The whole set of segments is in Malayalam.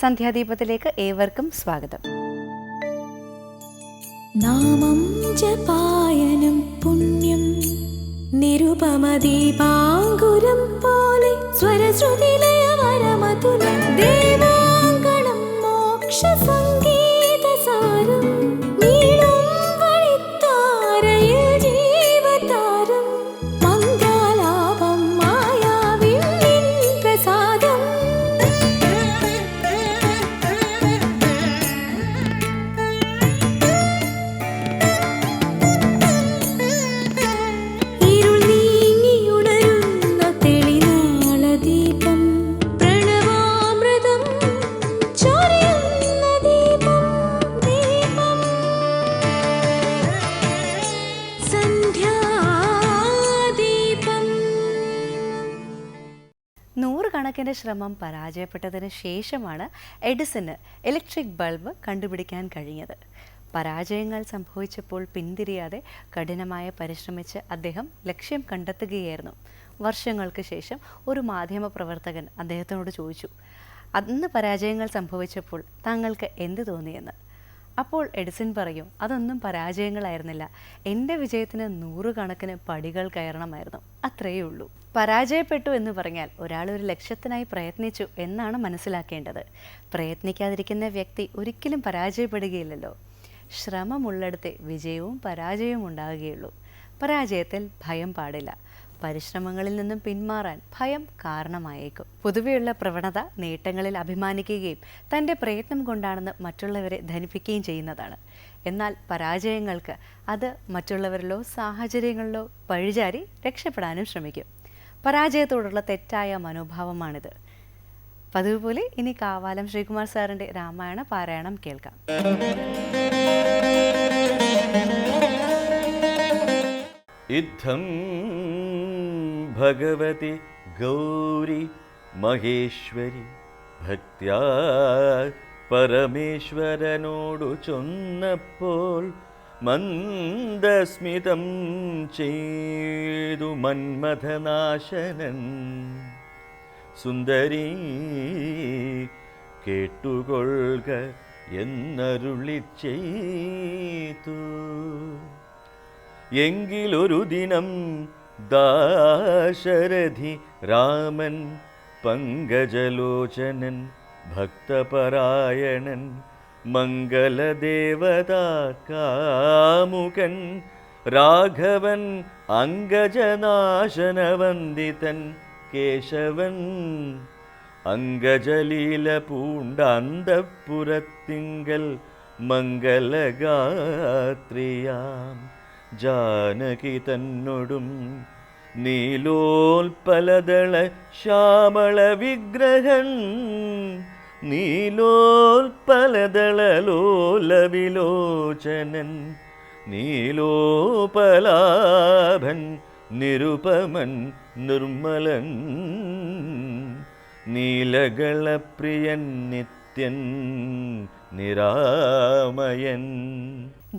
സന്ധ്യാദീപത്തിലേക്ക് ഏവർക്കും സ്വാഗതം. നാമം ജപായനം പുണ്യം നിരുപമദീപാങ്കുരം പോലെ സ്വരശ്രുതിലയമരമതുലം ദേവാങ്കണം മോക്ഷസംഗീതസാരം നീളും വഴിത്താരയിൽ ജീവതാരം മന്ത്രാലാപം മായാവിൻ നിൻ പ്രസാദം. നൂറുകണക്കിന് ശ്രമം പരാജയപ്പെട്ടതിന് ശേഷമാണ് എഡിസന് ഇലക്ട്രിക് ബൾബ് കണ്ടുപിടിക്കാൻ കഴിഞ്ഞത്. പരാജയങ്ങൾ സംഭവിച്ചപ്പോൾ പിന്തിരിയാതെ കഠിനമായി പരിശ്രമിച്ച് അദ്ദേഹം ലക്ഷ്യം കണ്ടെത്തുകയായിരുന്നു. വർഷങ്ങൾക്ക് ശേഷം ഒരു മാധ്യമപ്രവർത്തകൻ അദ്ദേഹത്തിനോട് ചോദിച്ചു, അന്ന് പരാജയങ്ങൾ സംഭവിച്ചപ്പോൾ താങ്കൾക്ക് എന്ത് തോന്നിയെന്ന്. അപ്പോൾ എഡിസൺ പറയും, അതൊന്നും പരാജയങ്ങളായിരുന്നില്ല, എൻ്റെ വിജയത്തിന് നൂറുകണക്കിന് പടികൾ കയറണമായിരുന്നു, അത്രയേ ഉള്ളൂ. പരാജയപ്പെട്ടു എന്ന് പറഞ്ഞാൽ ഒരാൾ ഒരു ലക്ഷ്യത്തിനായി പ്രയത്നിച്ചു എന്നാണ് മനസ്സിലാക്കേണ്ടത്. പ്രയത്നിക്കാതിരിക്കുന്ന വ്യക്തി ഒരിക്കലും പരാജയപ്പെടുകയില്ലല്ലോ. ശ്രമമുള്ളിടത്തെ വിജയവും പരാജയവും ഉണ്ടാകുകയുള്ളൂ. പരാജയത്തിൽ ഭയം പാടില്ല. പരിശ്രമങ്ങളിൽ നിന്നും പിന്മാറാൻ ഭയം കാരണമായേക്കും. പൊതുവെയുള്ള പ്രവണത നേട്ടങ്ങളിൽ അഭിമാനിക്കുകയും തൻ്റെ പ്രയത്നം കൊണ്ടാണെന്ന് മറ്റുള്ളവരെ ധരിപ്പിക്കുകയും ചെയ്യുന്നതാണ്. എന്നാൽ പരാജയങ്ങൾക്ക് അത് മറ്റുള്ളവരിലോ സാഹചര്യങ്ങളിലോ പഴിചാരി രക്ഷപ്പെടാനും ശ്രമിക്കും. പരാജയത്തോടുള്ള തെറ്റായ മനോഭാവമാണിത്. പതിവ് പോലെ ഇനി കാവാലം ശ്രീകുമാർ സാറിൻ്റെ രാമായണ പാരായണം കേൾക്കാം. ഇത്തം ഭഗവതി ഗൗരി മഹേശ്വരി ഭക്ത്യാ പരമേശ്വരനോടു ചൊന്നപ്പോൾ മന്ദസ്മിതം ചെയ്തു മന്മഥനാശനൻ. സുന്ദരീ കേട്ടുകൊള്ളുക എന്നരുളി ചെയ്തു. എങ്കിലൊരു ദിനം ദാശരഥി രാമൻ പങ്കജലോചനൻ ഭക്തപരായണൻ മംഗളദേവതാ കാമുകൻ രാഘവൻ അംഗജനാശനവന്ദിതൻ കേശവൻ അംഗജലീല പൂണ്ട അന്തഃപുരത്തിങ്കൽ മംഗളഗാത്രിയാം ജാനകി തന്നൊടും നീലോൽപലദള ശ്യാമള വിഗ്രഹൻ നീലോൽപലദളലോലവിലോചനൻ നീലോപലാഭൻ നിരുപമൻ നിർമ്മലൻ നീലകളപ്രിയൻ നിത്യൻ നിരാമയൻ.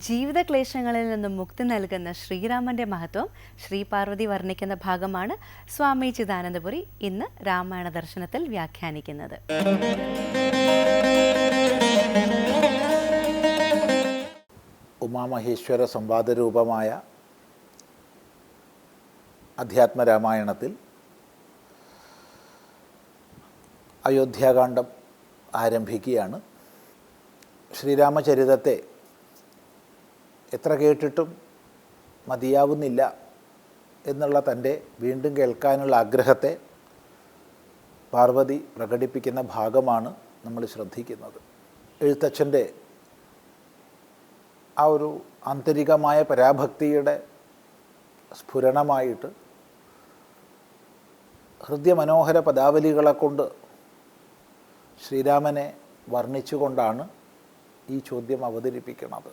ജീവിത ക്ലേശങ്ങളിൽ നിന്നും മുക്തി നൽകുന്ന ശ്രീരാമന്റെ മഹത്വം ശ്രീ പാർവതി വർണ്ണിക്കുന്ന ഭാഗമാണ് സ്വാമി ചിദാനന്ദപുരി ഇന്ന് രാമായണ ദർശനത്തിൽ വ്യാഖ്യാനിക്കുന്നത്. ഉമാമഹേശ്വര സംവാദരൂപമായ അധ്യാത്മരാമായണത്തിൽ അയോധ്യാകാന്ഡം ആരംഭിക്കുകയാണ്. ശ്രീരാമചരിതത്തെ എത്ര കേട്ടിട്ടും മതിയാവുന്നില്ല എന്നുള്ള തൻ്റെ വീണ്ടും കേൾക്കാനുള്ള ആഗ്രഹത്തെ പാർവതി പ്രകടിപ്പിക്കുന്ന ഭാഗമാണ് നമ്മൾ ശ്രദ്ധിക്കുന്നത്. എഴുത്തച്ഛൻ്റെ ആ ഒരു ആന്തരികമായ പരാഭക്തിയുടെ സ്ഫുരണമായിട്ട് ഹൃദ്യമനോഹര പദാവലികളെ കൊണ്ട് ശ്രീരാമനെ വർണ്ണിച്ചുകൊണ്ടാണ് ഈ ചോദ്യം അവതരിപ്പിക്കുന്നത്.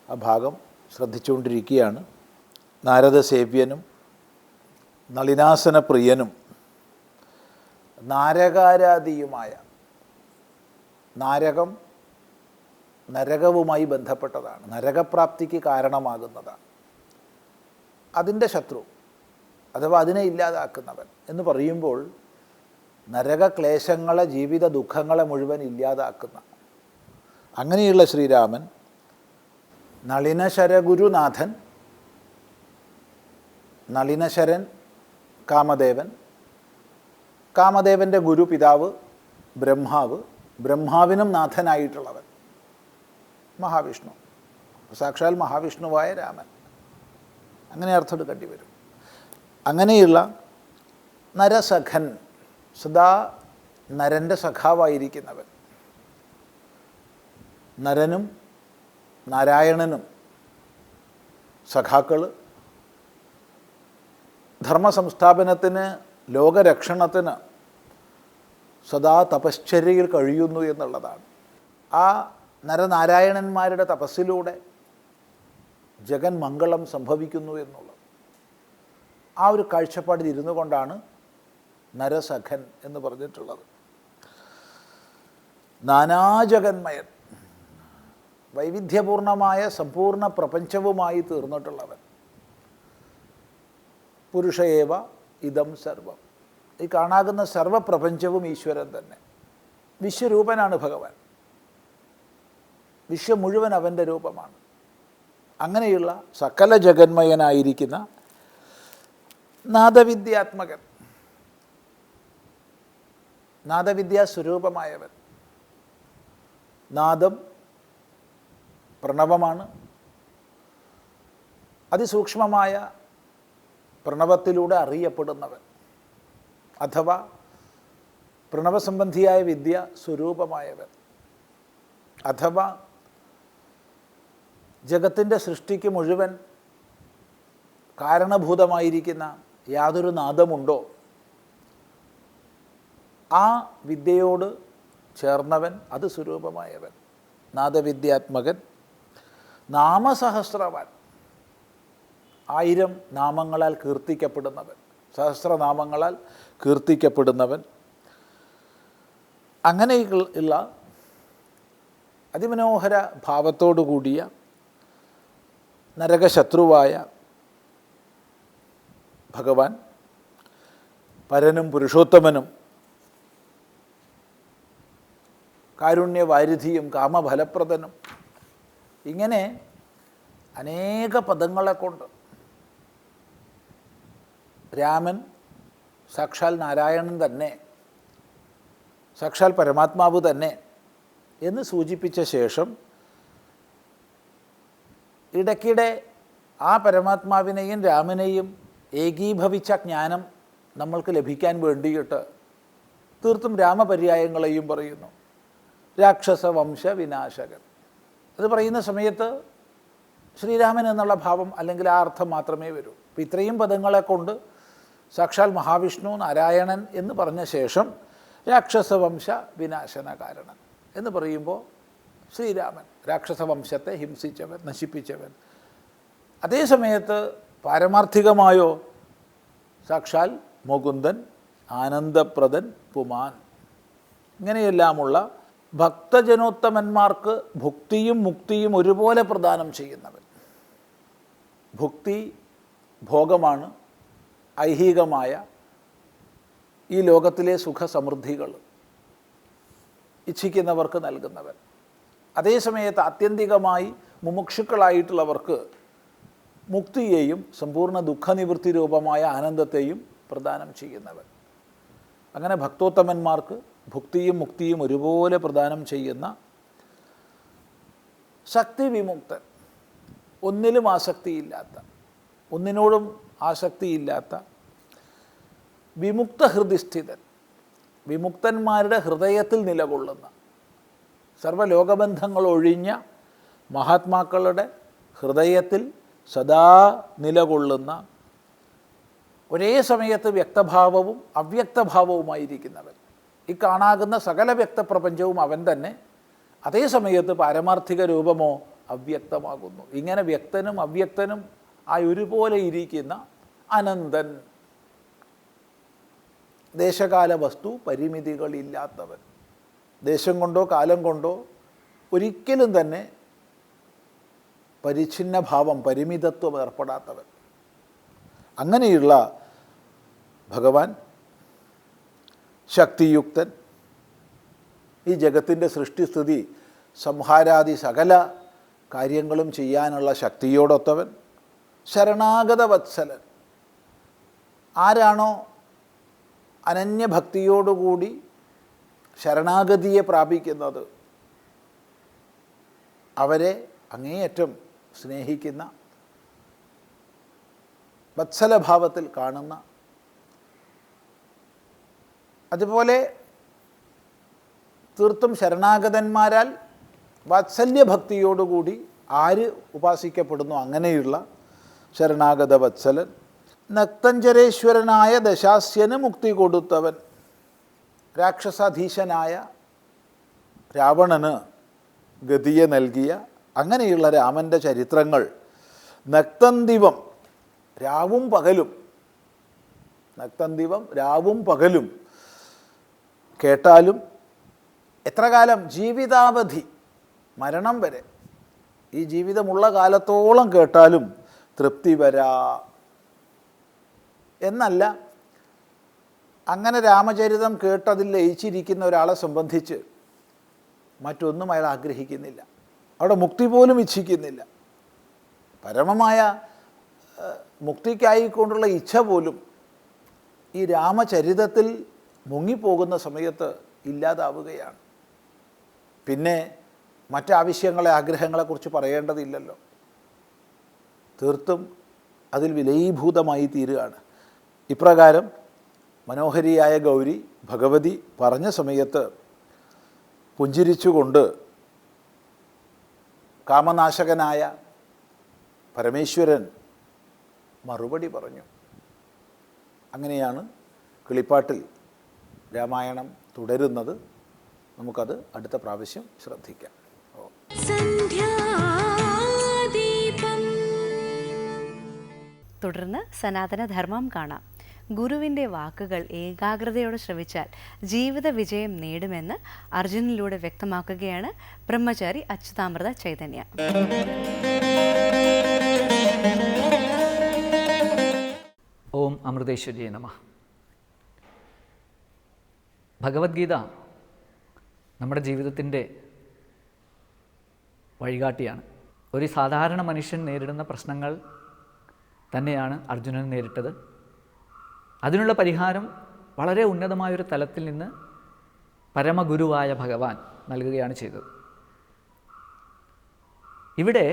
ആ ഭാഗം ശ്രദ്ധിച്ചുകൊണ്ടിരിക്കുകയാണ്. നാരദസേവ്യനും നളിനാസന പ്രിയനും നാരകാരാദിയുമായ, നാരകം നരകവുമായി ബന്ധപ്പെട്ടതാണ്, നരകപ്രാപ്തിക്ക് കാരണമാകുന്നതാണ്, അതിൻ്റെ ശത്രു അഥവാ അതിനെ ഇല്ലാതാക്കുന്നവൻ എന്ന് പറയുമ്പോൾ നരകക്ലേശങ്ങളെ, ജീവിത ദുഃഖങ്ങളെ മുഴുവൻ ഇല്ലാതാക്കുന്ന അങ്ങനെയുള്ള ശ്രീരാമൻ നളിനശരഗുരുനാഥൻ, നളിനശരൻ കാമദേവൻ, കാമദേവൻ്റെ ഗുരു പിതാവ് ബ്രഹ്മാവ്, ബ്രഹ്മാവിനും നാഥനായിട്ടുള്ളവൻ മഹാവിഷ്ണു, സാക്ഷാൽ മഹാവിഷ്ണുവായ രാമൻ, അങ്ങനെ അർത്ഥം എടുക്കേണ്ടി വരും. അങ്ങനെയുള്ള നരസഖൻ, സദാ നരൻ്റെ സഖാവായിരിക്കുന്നവൻ, നരനും നാരായണനും സഖാക്കൾ, ധർമ്മസംസ്ഥാപനത്തിന്, ലോകരക്ഷണത്തിന് സദാ തപശ്ചര്യയിൽ കഴിയുന്നു എന്നുള്ളതാണ്. ആ നരനാരായണന്മാരുടെ തപസ്സിലൂടെ ജഗൻ മംഗളം സംഭവിക്കുന്നു എന്നുള്ളത്. ആ ഒരു കാഴ്ചപ്പാടിൽ ഇരുന്നു കൊണ്ടാണ് നരസഖൻ എന്ന് പറഞ്ഞിട്ടുള്ളത്. നാനാജഗന്മയൻ, വൈവിധ്യപൂർണമായ സമ്പൂർണ്ണ പ്രപഞ്ചവുമായി തീർന്നിട്ടുള്ളവൻ. പുരുഷയേവ ഇതം സർവം, ഈ കാണാകുന്ന സർവപ്രപഞ്ചവും ഈശ്വരൻ തന്നെ. വിശ്വരൂപനാണ് ഭഗവാൻ, വിശ്വം മുഴുവൻ അവൻ്റെ രൂപമാണ്. അങ്ങനെയുള്ള സകല ജഗന്മയനായിരിക്കുന്ന നാദവിദ്യാത്മകൻ, നാദവിദ്യാസ്വരൂപമായവൻ. നാദം പ്രണവമാണ്. അതിസൂക്ഷ്മമായ പ്രണവത്തിലൂടെ അറിയപ്പെടുന്നവൻ, അഥവാ പ്രണവസംബന്ധിയായ വിദ്യ സ്വരൂപമായവൻ, അഥവാ ജഗത്തിൻ്റെ സൃഷ്ടിക്ക് മുഴുവൻ കാരണഭൂതമായിരിക്കുന്ന യാതൊരു നാദമുണ്ടോ ആ വിദ്യയോട് ചേർന്നവൻ, അത് സ്വരൂപമായവൻ, നാദവിദ്യാത്മകൻ. നാമസഹസ്രവാൻ, 1000 നാമങ്ങളാൽ കീർത്തിക്കപ്പെടുന്നവൻ, സഹസ്രനാമങ്ങളാൽ കീർത്തിക്കപ്പെടുന്നവൻ. അങ്ങനെയുള്ള അതിമനോഹര ഭാവത്തോടു കൂടിയ നരകശത്രുവായ ഭഗവാൻ, പരനും പുരുഷോത്തമനും കാരുണ്യവാരിധിയും കാമഫലപ്രദനും, ഇങ്ങനെ അനേക പദങ്ങളെ കൊണ്ട് രാമൻ സാക്ഷാൽ നാരായണൻ തന്നെ, സാക്ഷാൽ പരമാത്മാവ് തന്നെ എന്ന് സൂചിപ്പിച്ച ശേഷം ഇടയ്ക്കിടെ ആ പരമാത്മാവിനെയും രാമനെയും ഏകീഭവിച്ച ജ്ഞാനം നമ്മൾക്ക് ലഭിക്കാൻ വേണ്ടിയിട്ട് തീർത്തും രാമപര്യായങ്ങളെയും പറയുന്നു. രാക്ഷസവംശ വിനാശകൻ, അത് പറയുന്ന സമയത്ത് ശ്രീരാമൻ എന്നുള്ള ഭാവം അല്ലെങ്കിൽ ആ അർത്ഥം മാത്രമേ വരൂ. അപ്പം ഇത്രയും പദങ്ങളെ കൊണ്ട് സാക്ഷാൽ മഹാവിഷ്ണു നാരായണൻ എന്ന് പറഞ്ഞ ശേഷം രാക്ഷസവംശ വിനാശനകാരണൻ എന്ന് പറയുമ്പോൾ ശ്രീരാമൻ രാക്ഷസവംശത്തെ ഹിംസിച്ചവൻ, നശിപ്പിച്ചവൻ. അതേ സമയത്ത് പാരമാർത്ഥികമായോ സാക്ഷാൽ മുകുന്ദൻ, ആനന്ദപ്രദൻ, പുമാൻ, ഇങ്ങനെയെല്ലാമുള്ള ഭക്തജനോത്തമന്മാർക്ക് ഭുക്തിയും മുക്തിയും ഒരുപോലെ പ്രദാനം ചെയ്യുന്നവൻ. ഭുക്തി ഭോഗമാണ്, ഐഹികമായ ഈ ലോകത്തിലെ സുഖസമൃദ്ധികൾ ഇച്ഛിക്കുന്നവർക്ക് നൽകുന്നവൻ. അതേസമയത്ത് ആത്യന്തികമായി മുമുക്ഷുക്കളായിട്ടുള്ളവർക്ക് മുക്തിയെയും സമ്പൂർണ്ണ ദുഃഖനിവൃത്തി രൂപമായ ആനന്ദത്തെയും പ്രദാനം ചെയ്യുന്നവൻ. അങ്ങനെ ഭക്തോത്തമന്മാർക്ക് ഭുക്തിയും മുക്തിയും ഒരുപോലെ പ്രദാനം ചെയ്യുന്ന ശക്തി വിമുക്തൻ, ഒന്നിലും ആസക്തിയില്ലാത്ത, ഒന്നിനോടും ആസക്തിയില്ലാത്ത വിമുക്ത ഹൃദിസ്ഥിതൻ, വിമുക്തന്മാരുടെ ഹൃദയത്തിൽ നിലകൊള്ളുന്ന, സർവ്വലോകബന്ധങ്ങൾ ഒഴിഞ്ഞ മഹാത്മാക്കളുടെ ഹൃദയത്തിൽ സദാ നിലകൊള്ളുന്ന, ഒരേ സമയത്ത് വ്യക്തഭാവവും അവ്യക്തഭാവവുമായിരിക്കുന്നവൻ. ഈ കാണാകുന്ന സകല വ്യക്തപ്രപഞ്ചവും അവൻ തന്നെ, അതേ സമയത്ത് പാരമാർത്ഥിക രൂപമോ അവ്യക്തമാകുന്നു. ഇങ്ങനെ വ്യക്തനും അവ്യക്തനും ആ ഒരുപോലെ ഇരിക്കുന്ന അനന്തൻ, ദേശകാല വസ്തു പരിമിതികളില്ലാത്തവൻ, ദേശം കൊണ്ടോ കാലം കൊണ്ടോ ഒരിക്കലും തന്നെ പരിച്ഛിന്ന ഭാവം, പരിമിതത്വം ഏർപ്പെടാത്തവൻ. അങ്ങനെയുള്ള ഭഗവാൻ ശക്തിയുക്തൻ, ഈ ജഗത്തിൻ്റെ സൃഷ്ടിസ്ഥിതി സംഹാരാദി സകല കാര്യങ്ങളും ചെയ്യാനുള്ള ശക്തിയോടൊത്തവൻ, ശരണാഗത വത്സലൻ. ആരാണോ അനന്യഭക്തിയോടുകൂടി ശരണാഗതിയെ പ്രാപിക്കുന്നത് അവരെ അങ്ങേയറ്റം സ്നേഹിക്കുന്ന, വത്സലഭാവത്തിൽ കാണുന്ന, അതുപോലെ തീർത്തും ശരണാഗതന്മാരാൽ വാത്സല്യഭക്തിയോടുകൂടി ആര് ഉപാസിക്കപ്പെടുന്നു അങ്ങനെയുള്ള ശരണാഗത വത്സലൻ. നക്തഞ്ചരേശ്വരനായ ദശാസ്യന് മുക്തി കൊടുത്തവൻ, രാക്ഷസാധീശനായ രാവണന് ഗതിയെ നൽകിയ അങ്ങനെയുള്ള രാമൻ്റെ ചരിത്രങ്ങൾ നക്തന്തിവം രാവും പകലും, നക്തന്തിവം രാവും പകലും കേട്ടാലും എത്ര കാലം? ജീവിതാവധി, മരണം വരെ, ഈ ജീവിതമുള്ള കാലത്തോളം കേട്ടാലും തൃപ്തി വരാ എന്നല്ല. അങ്ങനെ രാമചരിതം കേട്ടതിൽ ലയിച്ചിരിക്കുന്ന ഒരാളെ സംബന്ധിച്ച് മറ്റൊന്നും അയാൾ ആഗ്രഹിക്കുന്നില്ല, അവിടെ മുക്തി പോലും ഇച്ഛിക്കുന്നില്ല. പരമമായ മുക്തിക്കായിക്കൊണ്ടുള്ള ഇച്ഛ പോലും ഈ രാമചരിതത്തിൽ മുങ്ങിപ്പോകുന്ന സമയത്ത് ഇല്ലാതാവുകയാണ്. പിന്നെ മറ്റാവശ്യങ്ങളെ, ആഗ്രഹങ്ങളെക്കുറിച്ച് പറയേണ്ടതില്ലല്ലോ. തീർത്തും അതിൽ വിലയീഭൂതമായി തീരുകയാണ്. ഇപ്രകാരം മനോഹരിയായ ഗൗരി ഭഗവതി പറഞ്ഞ സമയത്ത് പുഞ്ചിരിച്ചുകൊണ്ട് കാമനാശകനായ പരമേശ്വരൻ മറുപടി പറഞ്ഞു. അങ്ങനെയാണ് കിളിപ്പാട്ടിൽ രാമായണം തുടരുന്നത്. നമുക്കത് അടുത്ത പ്രാവശ്യം ശ്രദ്ധിക്കാം. തുടർന്ന് സനാതനധർമ്മം കാണാം. ഗുരുവിൻ്റെ വാക്കുകൾ ഏകാഗ്രതയോടെ ശ്രവിച്ചാൽ ജീവിത വിജയം നേടുമെന്ന് അർജുനിലൂടെ വ്യക്തമാക്കുകയാണ് ബ്രഹ്മചാരി അച്യുതാമൃത ചൈതന്യ. ഓം അമൃതേശ്വരിയെ നമഃ. ഭഗവത്ഗീത നമ്മുടെ ജീവിതത്തിൻ്റെ വഴികാട്ടിയാണ്. ഒരു സാധാരണ മനുഷ്യൻ നേരിടുന്ന പ്രശ്നങ്ങൾ തന്നെയാണ് അർജുനൻ നേരിട്ടത്. അതിനുള്ള പരിഹാരം വളരെ ഉന്നതമായൊരു തലത്തിൽ നിന്ന് പരമഗുരുവായ ഭഗവാൻ നൽകുകയാണ് ചെയ്തത്. ഇവിടെ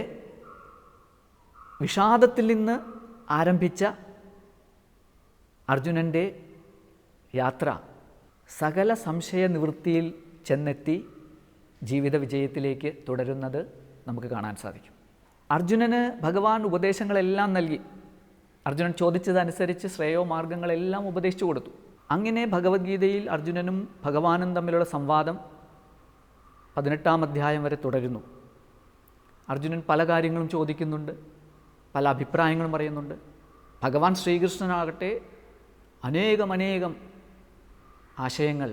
വിഷാദത്തിൽ നിന്ന് ആരംഭിച്ച അർജുനൻ്റെ യാത്ര സകല സംശയ നിവൃത്തിയിൽ ചെന്നെത്തി ജീവിത വിജയത്തിലേക്ക് തുടരുന്നത് നമുക്ക് കാണാൻ സാധിക്കും. അർജുനന് ഭഗവാൻ ഉപദേശങ്ങളെല്ലാം നൽകി. അർജുനൻ ചോദിച്ചതനുസരിച്ച് ശ്രേയോ മാർഗങ്ങളെല്ലാം ഉപദേശിച്ചു കൊടുത്തു. അങ്ങനെ ഭഗവത്ഗീതയിൽ അർജുനനും ഭഗവാനും തമ്മിലുള്ള സംവാദം 18-ാം അധ്യായം വരെ തുടരുന്നു. അർജുനൻ പല കാര്യങ്ങളും ചോദിക്കുന്നുണ്ട്, പല അഭിപ്രായങ്ങളും പറയുന്നുണ്ട്. ഭഗവാൻ ശ്രീകൃഷ്ണനാകട്ടെ അനേകം ആശയങ്ങൾ,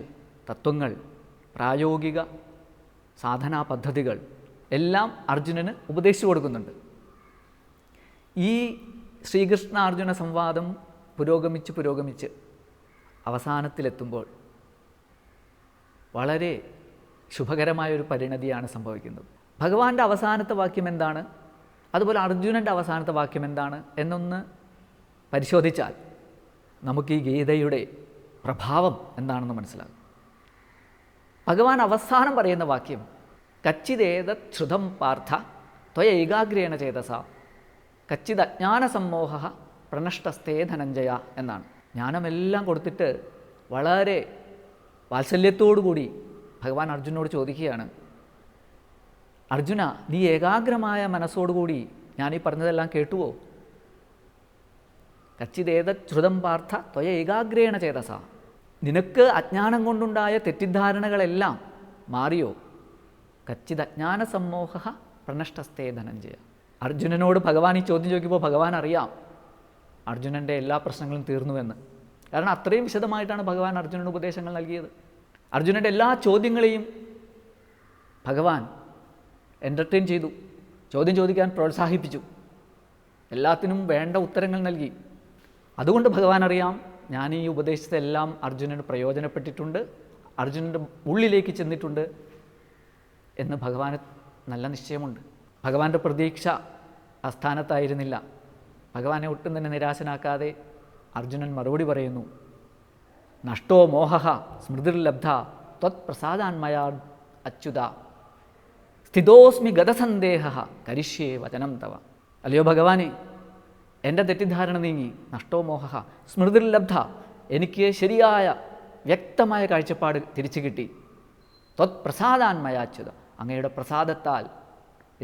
തത്വങ്ങൾ, പ്രായോഗിക സാധനാ പദ്ധതികൾ എല്ലാം അർജുനന് ഉപദേശിച്ചു കൊടുക്കുന്നുണ്ട്. ഈ ശ്രീകൃഷ്ണ അർജുന സംവാദം പുരോഗമിച്ച് അവസാനത്തിലെത്തുമ്പോൾ വളരെ ശുഭകരമായൊരു പരിണതിയാണ് സംഭവിക്കുന്നത്. ഭഗവാന്റെ അവസാനത്തെ വാക്യം എന്താണ്, അതുപോലെ അർജുനൻ്റെ അവസാനത്തെ വാക്യം എന്താണ് എന്നൊന്ന് പരിശോധിച്ചാൽ നമുക്ക് ഈ ഗീതയുടെ പ്രഭാവം എന്താണെന്ന് മനസ്സിലാകും. ഭഗവാൻ അവസാനം പറയുന്ന വാക്യം കച്ചിദേതത് ശ്രുതം പാർത്ഥ ത്വയ ഏകാഗ്രേണ ചേതസ കച്ചിത് അജ്ഞാനസമ്മോഹ പ്രണഷ്ടസ്തേ ധനഞ്ജയ എന്നാണ്. ജ്ഞാനമെല്ലാം കൊടുത്തിട്ട് വളരെ വാത്സല്യത്തോടുകൂടി ഭഗവാൻ അർജുനോട് ചോദിക്കുകയാണ്, അർജുന, നീ ഏകാഗ്രമായ മനസ്സോടുകൂടി ഞാനീ പറഞ്ഞതെല്ലാം കേട്ടുവോ? കച്ചിദേതത് ശ്രുതം പാർത്ഥ ത്വയ ഏകാഗ്രേണ ചേതസ, നിനക്ക് അജ്ഞാനം കൊണ്ടുണ്ടായ തെറ്റിദ്ധാരണകളെല്ലാം മാറിയോ? കച്ചിത് അജ്ഞാനസമ്മോഹ പ്രണഷ്ടസ്തേ ധനഞ്ജയ. അർജുനനോട് ഭഗവാൻ ഈ ചോദ്യം ചോദിക്കുമ്പോൾ ഭഗവാൻ അറിയാം അർജുനൻ്റെ എല്ലാ പ്രശ്നങ്ങളും തീർന്നുവെന്ന്. കാരണം അത്രയും വിശദമായിട്ടാണ് ഭഗവാൻ അർജുനന് ഉപദേശങ്ങൾ നൽകിയത്. അർജുനൻ്റെ എല്ലാ ചോദ്യങ്ങളെയും ഭഗവാൻ എൻ്റർടൈൻ ചെയ്തു, ചോദ്യം ചോദിക്കാൻ പ്രോത്സാഹിപ്പിച്ചു, എല്ലാത്തിനും വേണ്ട ഉത്തരങ്ങൾ നൽകി. അതുകൊണ്ട് ഭഗവാൻ അറിയാം ഞാൻ ഈ ഉപദേശത്തെല്ലാം അർജുനന് പ്രയോജനപ്പെട്ടിട്ടുണ്ട്, അർജുനൻ്റെ ഉള്ളിലേക്ക് ചെന്നിട്ടുണ്ട് എന്ന് ഭഗവാന് നല്ല നിശ്ചയമുണ്ട്. ഭഗവാന്റെ പ്രതീക്ഷ അസ്ഥാനത്തായിരുന്നില്ല. ഭഗവാനെ ഒട്ടും തന്നെ നിരാശനാക്കാതെ അർജുനൻ മറുപടി പറയുന്നു. നഷ്ടോ മോഹ സ്മൃതിർലബ്ധ ത്വത് പ്രസാദാന്മയാ അച്യുത സ്ഥിതോസ്മി ഗതസന്ദേഹ കരിഷ്യേ വചനം തവ. അല്ലയോ ഭഗവാനെ, എൻ്റെ തെറ്റിദ്ധാരണ നീങ്ങി. നഷ്ടോ മോഹ സ്മൃതിർലബ്ധ, എനിക്ക് ശരിയായ വ്യക്തമായ കാഴ്ചപ്പാട് തിരിച്ചു കിട്ടി. ത്വത് പ്രസാദാന്മയാ അച്യുത, അങ്ങയുടെ പ്രസാദത്താൽ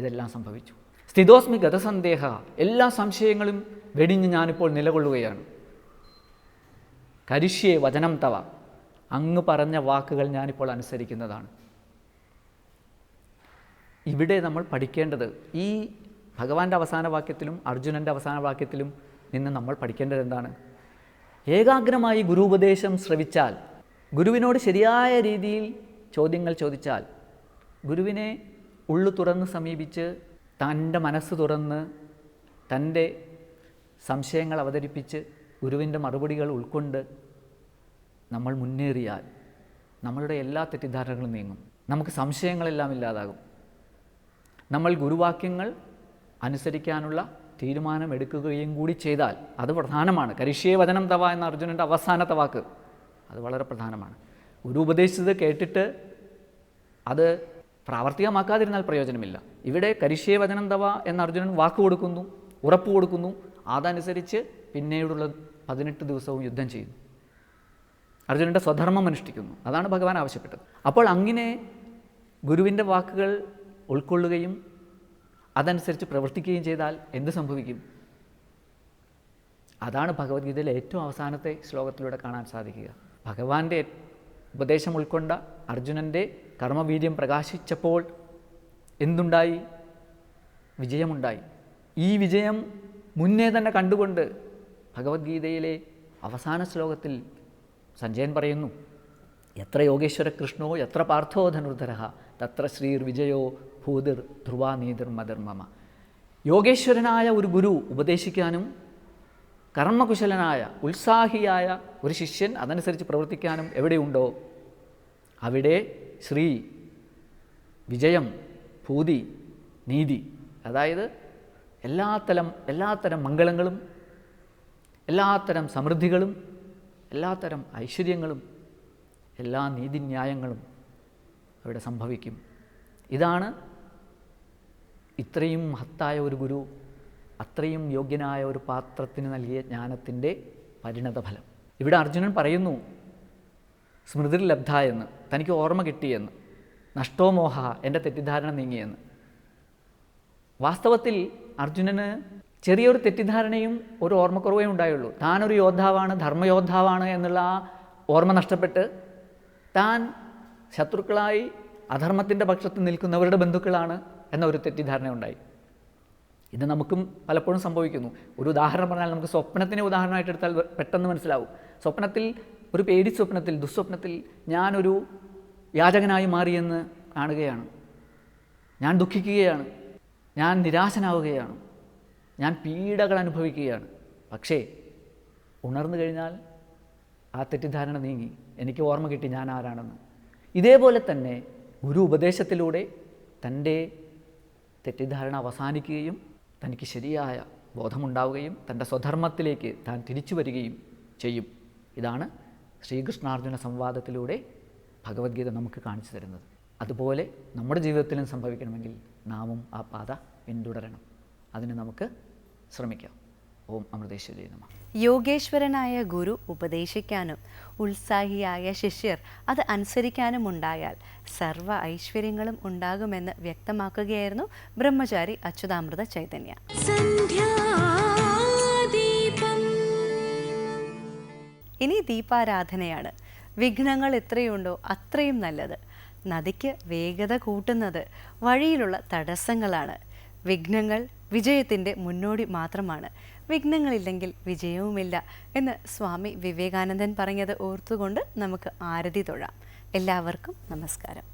ഇതെല്ലാം സംഭവിച്ചു. സ്ഥിതോസ്മി ഗതസന്ദേഹ, എല്ലാ സംശയങ്ങളും വെടിഞ്ഞ് ഞാനിപ്പോൾ നിലകൊള്ളുകയാണ്. കരിഷ്യേ വചനം തവ, അങ്ങ് പറഞ്ഞ വാക്കുകൾ ഞാനിപ്പോൾ അനുസരിക്കുന്നതാണ്. ഇവിടെ നമ്മൾ പഠിക്കേണ്ടത്, ഈ ഭഗവാന്റെ അവസാന വാക്യത്തിലും അർജുനൻ്റെ അവസാന വാക്യത്തിലും നിന്ന് നമ്മൾ പഠിക്കേണ്ടത് എന്താണ്? ഏകാഗ്രമായി ഗുരുപദേശം ശ്രവിച്ചാൽ, ഗുരുവിനോട് ശരിയായ രീതിയിൽ ചോദ്യങ്ങൾ ചോദിച്ചാൽ, ഗുരുവിനെ ഉള്ളു തുറന്ന് സമീപിച്ച് തൻ്റെ മനസ്സ് തുറന്ന് തൻ്റെ സംശയങ്ങൾ അവതരിപ്പിച്ച് ഗുരുവിൻ്റെ മറുപടികൾ ഉൾക്കൊണ്ട് നമ്മൾ മുന്നേറിയാൽ നമ്മളുടെ എല്ലാ തെറ്റിദ്ധാരണകളും നീങ്ങും. നമുക്ക് സംശയങ്ങളെല്ലാം ഇല്ലാതാകും. നമ്മൾ ഗുരുവാക്യങ്ങൾ അനുസരിക്കാനുള്ള തീരുമാനം എടുക്കുകയും കൂടി ചെയ്താൽ അത് പ്രധാനമാണ്. കരിഷ്യേ വചനം തവ എന്ന അർജുനൻ്റെ അവസാനത്തെ വാക്ക് അത് വളരെ പ്രധാനമാണ്. ഗുരു ഉപദേശിച്ചത് കേട്ടിട്ട് അത് പ്രാവർത്തികമാക്കാതിരുന്നാൽ പ്രയോജനമില്ല. ഇവിടെ കരിഷ്യേ വചനം തവ എന്ന അർജുനൻ വാക്ക് കൊടുക്കുന്നു, ഉറപ്പ് കൊടുക്കുന്നു. അതനുസരിച്ച് പിന്നീടുള്ള 18 ദിവസവും യുദ്ധം ചെയ്യുന്നു. അർജുനൻ്റെ സ്വധർമ്മം അനുഷ്ഠിക്കുന്നു. അതാണ് ഭഗവാൻ ആവശ്യപ്പെട്ടത്. അപ്പോൾ അങ്ങനെ ഗുരുവിൻ്റെ വാക്കുകൾ ഉൾക്കൊള്ളുകയും അതനുസരിച്ച് പ്രവർത്തിക്കുകയും ചെയ്താൽ എന്ത് സംഭവിക്കും? അതാണ് ഭഗവത്ഗീതയിലെ ഏറ്റവും അവസാനത്തെ ശ്ലോകത്തിലൂടെ കാണാൻ സാധിക്കുക. ഭഗവാന്റെ ഉപദേശം ഉൾക്കൊണ്ട അർജുനൻ്റെ കർമ്മവീര്യം പ്രകാശിച്ചപ്പോൾ എന്തുണ്ടായി? വിജയമുണ്ടായി. ഈ വിജയം മുന്നേ തന്നെ കണ്ടുകൊണ്ട് ഭഗവത്ഗീതയിലെ അവസാന ശ്ലോകത്തിൽ സഞ്ജയൻ പറയുന്നു, എത്ര യോഗേശ്വര കൃഷ്ണോ എത്ര പാർത്ഥോ ധനുർധരഃ തത്ര ശ്രീർ വിജയോ ഭൂതിർ ധ്രുവാ നീതിർ മതിർമമ. യോഗേശ്വരനായ ഒരു ഗുരു ഉപദേശിക്കാനും കർമ്മകുശലനായ ഉത്സാഹിയായ ഒരു ശിഷ്യൻ അതനുസരിച്ച് പ്രവർത്തിക്കാനും എവിടെയുണ്ടോ അവിടെ ശ്രീ, വിജയം, ഭൂതി, നീതി, അതായത് എല്ലാത്തരം മംഗളങ്ങളും എല്ലാത്തരം സമൃദ്ധികളും എല്ലാത്തരം ഐശ്വര്യങ്ങളും എല്ലാ നീതിന്യായങ്ങളും അവിടെ സംഭവിക്കും. ഇതാണ് ഇത്രയും മഹത്തായ ഒരു ഗുരു അത്രയും യോഗ്യനായ ഒരു പാത്രത്തിന് നൽകിയ ജ്ഞാനത്തിൻ്റെ പരിണതഫലം. ഇവിടെ അർജുനൻ പറയുന്നു സ്മൃതിർ ലബ്ധ എന്ന്, തനിക്ക് ഓർമ്മ കിട്ടിയെന്ന്, നഷ്ടോ മോഹ, എൻ്റെ തെറ്റിദ്ധാരണ നീങ്ങിയെന്ന്. വാസ്തവത്തിൽ അർജുനന് ചെറിയൊരു തെറ്റിദ്ധാരണയും ഒരു ഓർമ്മക്കുറവേ ഉണ്ടായുള്ളൂ. താനൊരു യോദ്ധാവാണ്, ധർമ്മയോദ്ധാവാണ് എന്നുള്ള ആ ഓർമ്മ നഷ്ടപ്പെട്ട് താൻ ശത്രുക്കളായി അധർമ്മത്തിൻ്റെ പക്ഷത്ത് നിൽക്കുന്നവരുടെ ബന്ധുക്കളാണ് എന്ന ഒരു തെറ്റിദ്ധാരണ ഉണ്ടായി. ഇത് നമുക്കും പലപ്പോഴും സംഭവിക്കുന്നു. ഒരു ഉദാഹരണം പറഞ്ഞാൽ നമുക്ക് സ്വപ്നത്തിനെ ഉദാഹരണമായിട്ട് എടുത്താൽ പെട്ടെന്ന് മനസ്സിലാവും. സ്വപ്നത്തിൽ, ഒരു പേടി സ്വപ്നത്തിൽ, ദുസ്വപ്നത്തിൽ ഞാനൊരു യാചകനായി മാറിയെന്ന് കാണുകയാണ്. ഞാൻ ദുഃഖിക്കുകയാണ്, ഞാൻ നിരാശനാവുകയാണ്, ഞാൻ പീഡകൾ അനുഭവിക്കുകയാണ്. പക്ഷേ ഉണർന്നു കഴിഞ്ഞാൽ ആ തെറ്റിദ്ധാരണ നീങ്ങി, എനിക്ക് ഓർമ്മ കിട്ടി ഞാൻ ആരാണെന്ന്. ഇതേപോലെ തന്നെ ഗുരു ഉപദേശത്തിലൂടെ തൻ്റെ തെറ്റിദ്ധാരണ അവസാനിക്കുകയും തനിക്ക് ശരിയായ ബോധമുണ്ടാവുകയും തൻ്റെ സ്വധർമ്മത്തിലേക്ക് താൻ തിരിച്ചു വരികയും ചെയ്യും. ഇതാണ് ശ്രീകൃഷ്ണാർജുന സംവാദത്തിലൂടെ ഭഗവത്ഗീത നമുക്ക് കാണിച്ചു തരുന്നത്. അതുപോലെ നമ്മുടെ ജീവിതത്തിലും സംഭവിക്കണമെങ്കിൽ നാമും ആ പാത പിന്തുടരണം. അതിന് നമുക്ക് ശ്രമിക്കാം. ഓം അമൃതേശ്വരി നമഃ. യോഗേശ്വരനായ ഗുരു ഉപദേശിക്കാനും ഉത്സാഹിയായ ശിഷ്യർ അത് അനുസരിക്കാനും ഉണ്ടായാൽ സർവ്വ ഐശ്വര്യങ്ങളും ഉണ്ടാകുമെന്ന് വ്യക്തമാക്കുകയായിരുന്നു ബ്രഹ്മചാരി അച്യുതാമൃത ചൈതന്യ. സന്ധ്യാദീപം ഇനി ദീപാരാധനയാണ്. വിഘ്നങ്ങൾ എത്രയുണ്ടോ അത്രയും നല്ലത്. നദിക്ക് വേഗത കൂട്ടുന്നത് വഴിയിലുള്ള തടസ്സങ്ങളാണ്. വിഘ്നങ്ങൾ വിജയത്തിൻ്റെ മുന്നോടി മാത്രമാണ്. വിഘ്നങ്ങളില്ലെങ്കിൽ വിജയവുമില്ല എന്ന് സ്വാമി വിവേകാനന്ദൻ പറഞ്ഞത് ഓർത്തുകൊണ്ട് നമുക്ക് ആരതി തൊഴാം. എല്ലാവർക്കും നമസ്കാരം.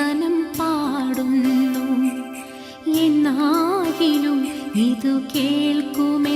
കീർത്തനം പാടുന്നു. എന്നാകിലും ഇതു കേൾക്കുമേ